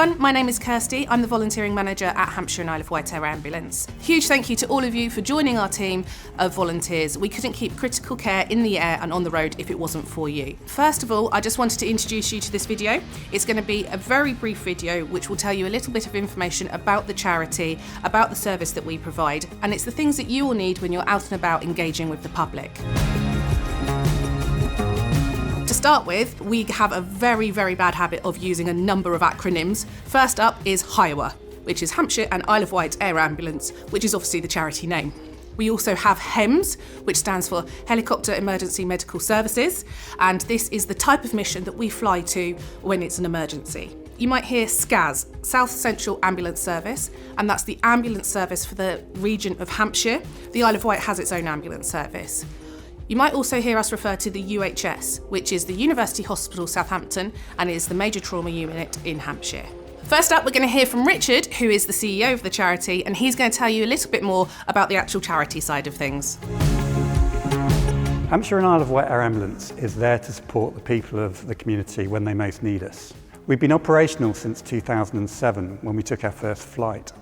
everyone, my name is Kirsty. I'm the volunteering manager at Hampshire and Isle of Wight Air Ambulance. Huge thank you to all of you for joining our team of volunteers. We couldn't keep critical care in the air and on the road if it wasn't for you. First of all, I just wanted to introduce you to this video. It's going to be a very brief video which will tell you a little bit of information about the charity, about the service that we provide, and it's the things that you will need when you're out and about engaging with the public. To start with, we have a very bad habit of using a number of acronyms. First up is HIWA, which is Hampshire and Isle of Wight Air Ambulance, which is obviously the charity name. We also have HEMS, which stands for Helicopter Emergency Medical Services, and this is the type of mission that we fly to when it's an emergency. You might hear SCAS, South Central Ambulance Service, and that's the ambulance service for the region of Hampshire. The Isle of Wight has its own ambulance service. You might also hear us refer to the UHS, which is the University Hospital Southampton and is the major trauma unit in Hampshire. First up, we're going to hear from Richard, who is the CEO of the charity, and he's going to tell you a little bit more about the actual charity side of things. Hampshire and Isle of Wight Air Ambulance is there to support the people of the community when they most need us. We've been operational since 2007 when we took our first flight.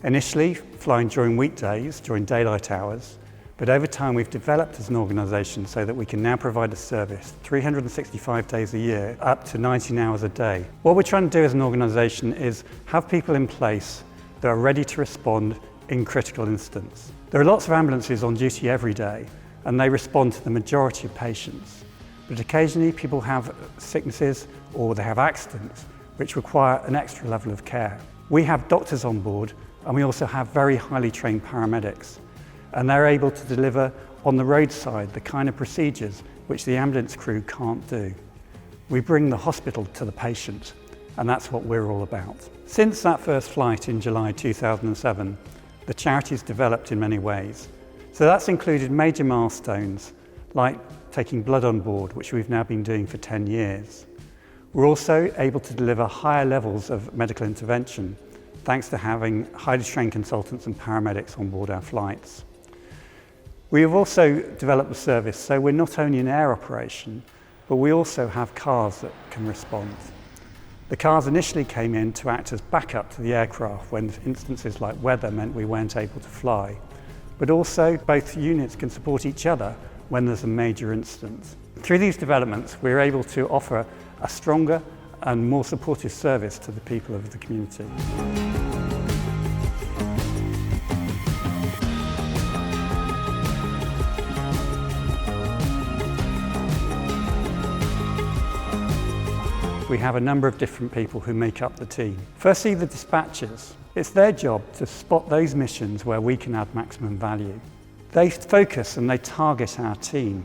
Initially flying during weekdays, during daylight hours, but over time we've developed as an organisation so that we can now provide a service 365 days a year, up to 19 hours a day. What we're trying to do as an organisation is have people in place that are ready to respond in critical instance. There are lots of ambulances on duty every day and they respond to the majority of patients. But occasionally people have sicknesses or they have accidents which require an extra level of care. We have doctors on board and we also have very highly trained paramedics. And they're able to deliver on the roadside the kind of procedures which the ambulance crew can't do. We bring the hospital to the patient, and that's what we're all about. Since that first flight in July 2007, the charity's developed in many ways. So that's included major milestones like taking blood on board, which we've now been doing for 10 years. We're also able to deliver higher levels of medical intervention thanks to having highly trained consultants and paramedics on board our flights. We have also developed the service so we're not only an air operation, but we also have cars that can respond. The cars initially came in to act as backup to the aircraft when instances like weather meant we weren't able to fly. But also both units can support each other when there's a major incident. Through these developments, we're able to offer a stronger and more supportive service to the people of the community. We have a number of different people who make up the team. Firstly, the dispatchers. It's their job to spot those missions where we can add maximum value. They focus and they target our team,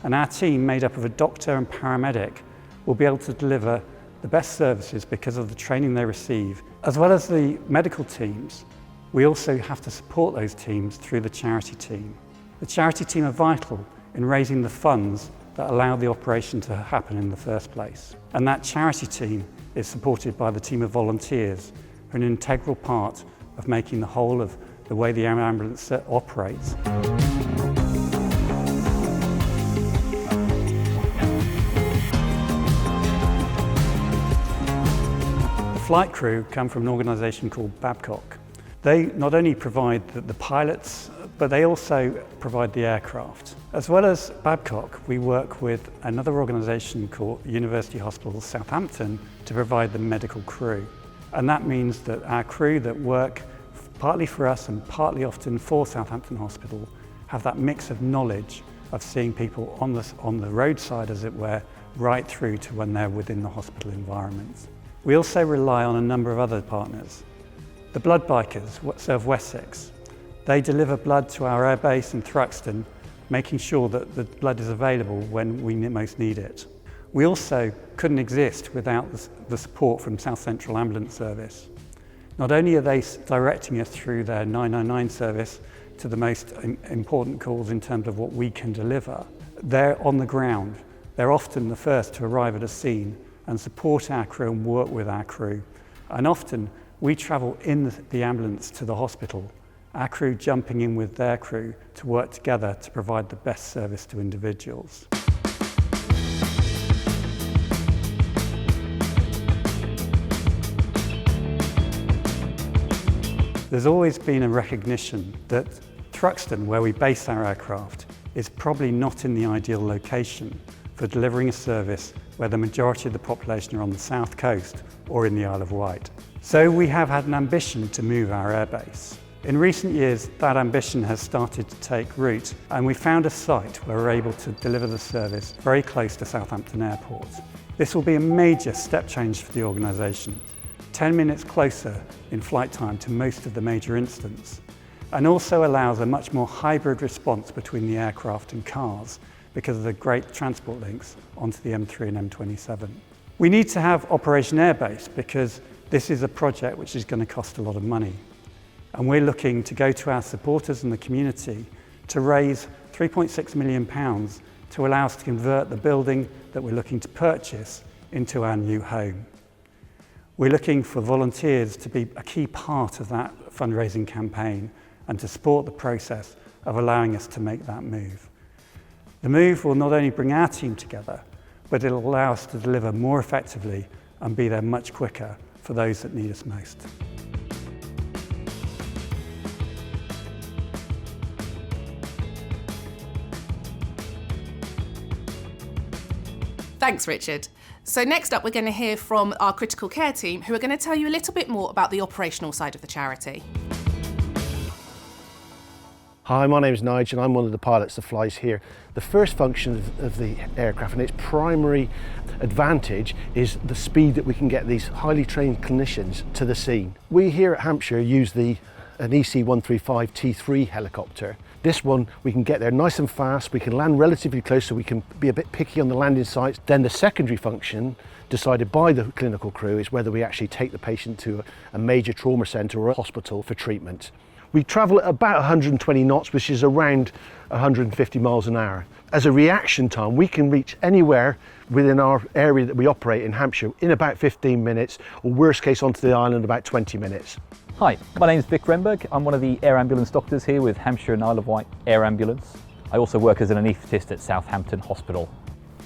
and our team, made up of a doctor and paramedic, will be able to deliver the best services because of the training they receive. As well as the medical teams, we also have to support those teams through the charity team. The charity team are vital in raising the funds that allow the operation to happen in the first place. And that charity team is supported by the team of volunteers who are an integral part of making the whole of the way the ambulance operates. The flight crew come from an organisation called Babcock. They not only provide the pilots, but they also provide the aircraft. As well as Babcock, we work with another organisation called University Hospital Southampton to provide the medical crew. And that means that our crew that work partly for us and partly often for Southampton Hospital have that mix of knowledge of seeing people on the roadside, as it were, right through to when they're within the hospital environment. We also rely on a number of other partners. The blood bikers serve Wessex. They deliver blood to our airbase in Thruxton, making sure that the blood is available when we most need it. We also couldn't exist without the support from South Central Ambulance Service. Not only are they directing us through their 999 service to the most important calls in terms of what we can deliver, they're on the ground. They're often the first to arrive at a scene and support our crew and work with our crew. And often we travel in the ambulance to the hospital, our crew jumping in with their crew to work together to provide the best service to individuals. There's always been a recognition that Truxton, where we base our aircraft, is probably not in the ideal location for delivering a service where the majority of the population are on the south coast or in the Isle of Wight. So we have had an ambition to move our airbase. In recent years, that ambition has started to take root, and we found a site where we're able to deliver the service very close to Southampton Airport. This will be a major step change for the organisation, 10 minutes closer in flight time to most of the major incidents, and also allows a much more hybrid response between the aircraft and cars because of the great transport links onto the M3 and M27. We need to have Operation Airbase because this is a project which is going to cost a lot of money. And we're looking to go to our supporters and the community to raise £3.6 million to allow us to convert the building that we're looking to purchase into our new home. We're looking for volunteers to be a key part of that fundraising campaign and to support the process of allowing us to make that move. The move will not only bring our team together, but it'll allow us to deliver more effectively and be there much quicker for those that need us most. Thanks, Richard. So next up, we're going to hear from our critical care team, who are going to tell you a little bit more about the operational side of the charity. Hi, my name is Nigel and I'm one of the pilots that flies here. The first function of the aircraft and its primary advantage is the speed that we can get these highly trained clinicians to the scene. We here at Hampshire use an EC135 T3 helicopter. This one, we can get there nice and fast, we can land relatively close so we can be a bit picky on the landing sites. Then the secondary function, decided by the clinical crew, is whether we actually take the patient to a major trauma centre or a hospital for treatment. We travel at about 120 knots, which is around 150 miles an hour. As a reaction time, we can reach anywhere within our area that we operate in Hampshire in about 15 minutes, or worst case onto the island about 20 minutes. Hi, my name is Vic Renberg. I'm one of the air ambulance doctors here with Hampshire and Isle of Wight Air Ambulance. I also work as an anaesthetist at Southampton Hospital.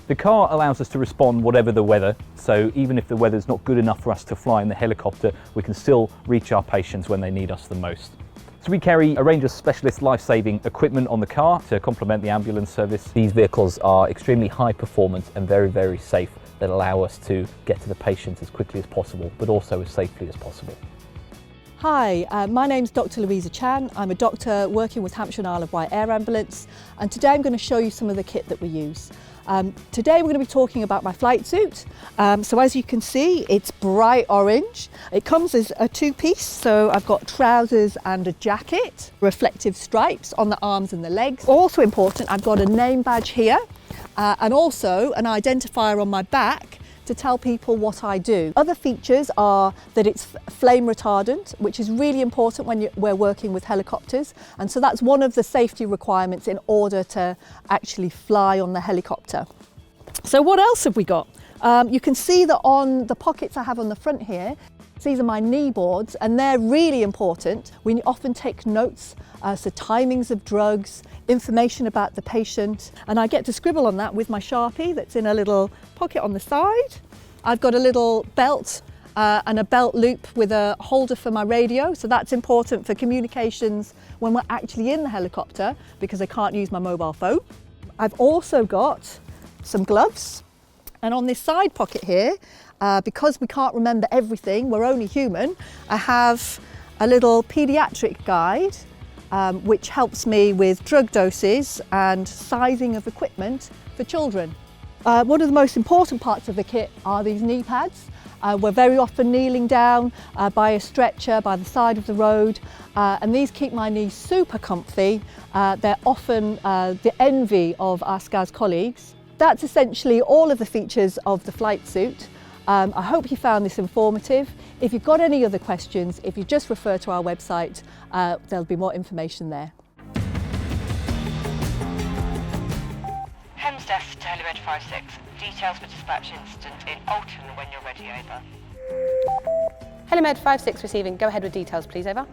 The car allows us to respond whatever the weather, so even if the weather's not good enough for us to fly in the helicopter, we can still reach our patients when they need us the most. So we carry a range of specialist life-saving equipment on the car to complement the ambulance service. These vehicles are extremely high performance and very, very safe, that allow us to get to the patients as quickly as possible, but also as safely as possible. Hi, my name's Dr. Louisa Chan. I'm a doctor working with Hampshire and Isle of Wight Air Ambulance, and today I'm going to show you some of the kit that we use. Today we're going to be talking about my flight suit. So as you can see, it's bright orange. It comes as a two-piece, so I've got trousers and a jacket, reflective stripes on the arms and the legs. Also important, I've got a name badge here and also an identifier on my back to tell people what I do. Other features are that it's flame retardant, which is really important when we're working with helicopters. And so that's one of the safety requirements in order to actually fly on the helicopter. So what else have we got? You can see that on the pockets I have on the front here, these are my knee boards, and they're really important. We often take notes, so timings of drugs, information about the patient, and I get to scribble on that with my Sharpie that's in a little pocket on the side. I've got a little belt and a belt loop with a holder for my radio, so that's important for communications when we're actually in the helicopter because I can't use my mobile phone. I've also got some gloves, and on this side pocket here, because we can't remember everything, we're only human, I have a little paediatric guide which helps me with drug doses and sizing of equipment for children. One of the most important parts of the kit are these knee pads. We're very often kneeling down by a stretcher by the side of the road, and these keep my knees super comfy. They're often the envy of our SCAS colleagues. That's essentially all of the features of the flight suit. I hope you found this informative. If you've got any other questions, if you just refer to our website, there'll be more information there. Hemsdesk to Helimed 56. Details for dispatch incident in Alton when you're ready, over. Helimed 56 receiving. Go ahead with details, please, over.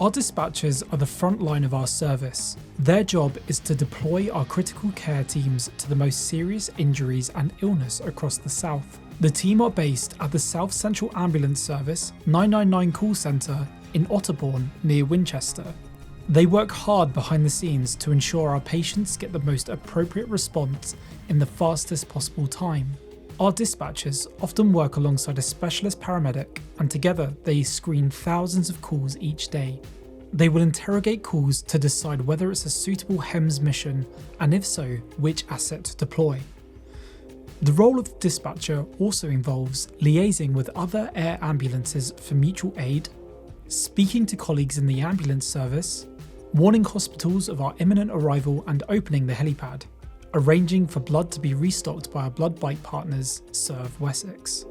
Our dispatchers are the front line of our service. Their job is to deploy our critical care teams to the most serious injuries and illness across the south. The team are based at the South Central Ambulance Service 999 call centre in Otterbourne near Winchester. They work hard behind the scenes to ensure our patients get the most appropriate response in the fastest possible time. Our dispatchers often work alongside a specialist paramedic, and together they screen thousands of calls each day. They will interrogate calls to decide whether it's a suitable HEMS mission, and if so, which asset to deploy. The role of dispatcher also involves liaising with other air ambulances for mutual aid, speaking to colleagues in the ambulance service, warning hospitals of our imminent arrival and opening the helipad, arranging for blood to be restocked by our blood bank partners, Serve Wessex.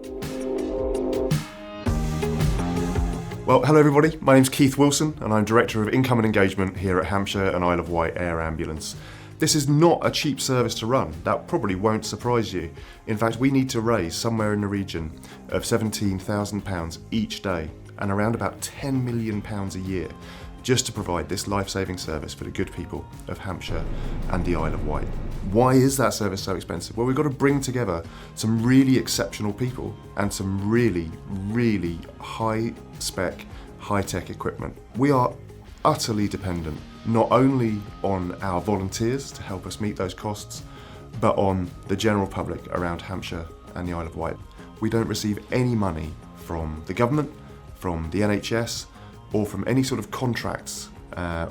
Well, hello everybody, my name's Keith Wilson and I'm Director of Income and Engagement here at Hampshire and Isle of Wight Air Ambulance. This is not a cheap service to run, that probably won't surprise you. In fact, we need to raise somewhere in the region of £17,000 each day and around about £10 million a year just to provide this life-saving service for the good people of Hampshire and the Isle of Wight. Why is that service so expensive? Well, we've got to bring together some really exceptional people and some really, really high-spec, high-tech equipment. We are utterly dependent not only on our volunteers to help us meet those costs, but on the general public around Hampshire and the Isle of Wight. We don't receive any money from the government, from the NHS, or from any sort of contracts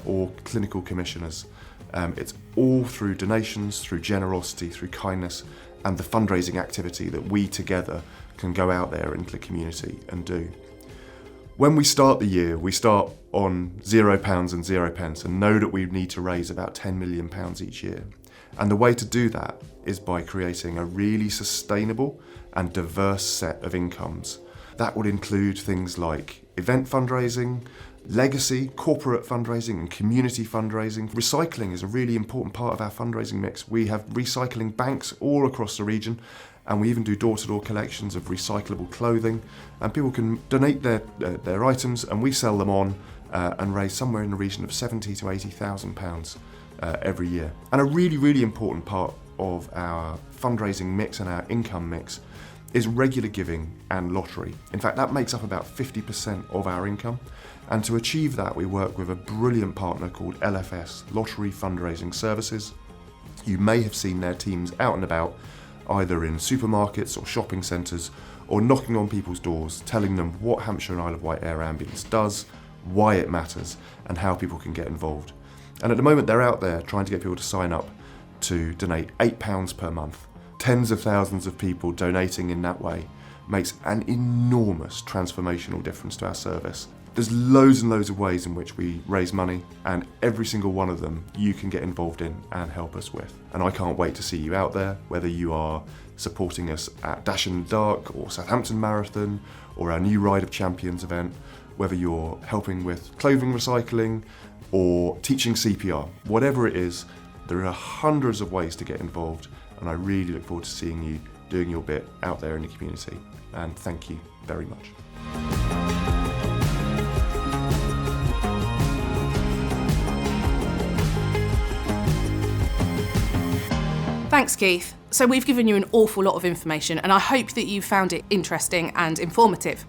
or clinical commissioners. It's all through donations, through generosity, through kindness, and the fundraising activity that we together can go out there into the community and do. When we start the year, we start on £0 and 0 pence and know that we need to raise about £10 million each year. And the way to do that is by creating a really sustainable and diverse set of incomes. That would include things like event fundraising, legacy, corporate fundraising and community fundraising. Recycling is a really important part of our fundraising mix. We have recycling banks all across the region and we even do door-to-door collections of recyclable clothing, and people can donate their items and we sell them on and raise somewhere in the region of £70,000 to £80,000 every year. And a really, really important part of our fundraising mix and our income mix is regular giving and lottery. In fact, that makes up about 50% of our income. And to achieve that, we work with a brilliant partner called LFS, Lottery Fundraising Services. You may have seen their teams out and about, either in supermarkets or shopping centres, or knocking on people's doors, telling them what Hampshire and Isle of Wight Air Ambulance does, why it matters, and how people can get involved. And at the moment, they're out there trying to get people to sign up to donate £8 per month. Tens of thousands of people donating in that way makes an enormous transformational difference to our service. There's loads and loads of ways in which we raise money, and every single one of them you can get involved in and help us with. And I can't wait to see you out there, whether you are supporting us at Dash in the Dark or Southampton Marathon or our new Ride of Champions event, whether you're helping with clothing recycling or teaching CPR. Whatever it is, there are hundreds of ways to get involved, and I really look forward to seeing you doing your bit out there in the community. And thank you very much. Thanks, Keith. So we've given you an awful lot of information and I hope that you found it interesting and informative.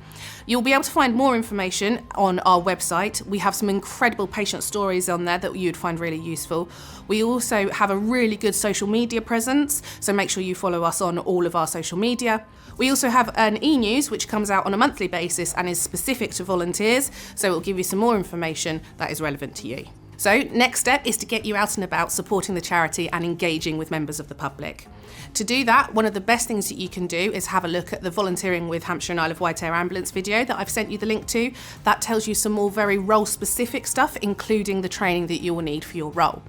You'll be able to find more information on our website. We have some incredible patient stories on there that you'd find really useful. We also have a really good social media presence, so make sure you follow us on all of our social media. We also have an e-news which comes out on a monthly basis and is specific to volunteers, so it will give you some more information that is relevant to you. So next step is to get you out and about supporting the charity and engaging with members of the public. To do that, one of the best things that you can do is have a look at the Volunteering with Hampshire and Isle of Wight Air Ambulance video that I've sent you the link to. That tells you some more very role-specific stuff, including the training that you will need for your role.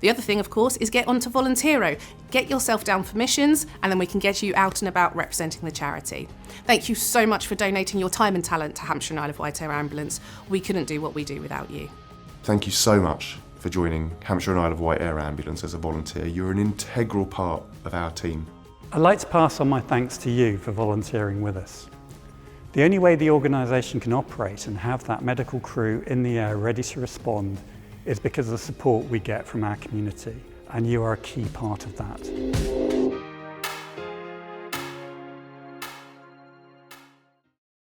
The other thing, of course, is get onto Volunteero. Get yourself down for missions, and then we can get you out and about representing the charity. Thank you so much for donating your time and talent to Hampshire and Isle of Wight Air Ambulance. We couldn't do what we do without you. Thank you so much for joining Hampshire and Isle of Wight Air Ambulance as a volunteer. You're an integral part of our team. I'd like to pass on my thanks to you for volunteering with us. The only way the organisation can operate and have that medical crew in the air ready to respond is because of the support we get from our community, and you are a key part of that.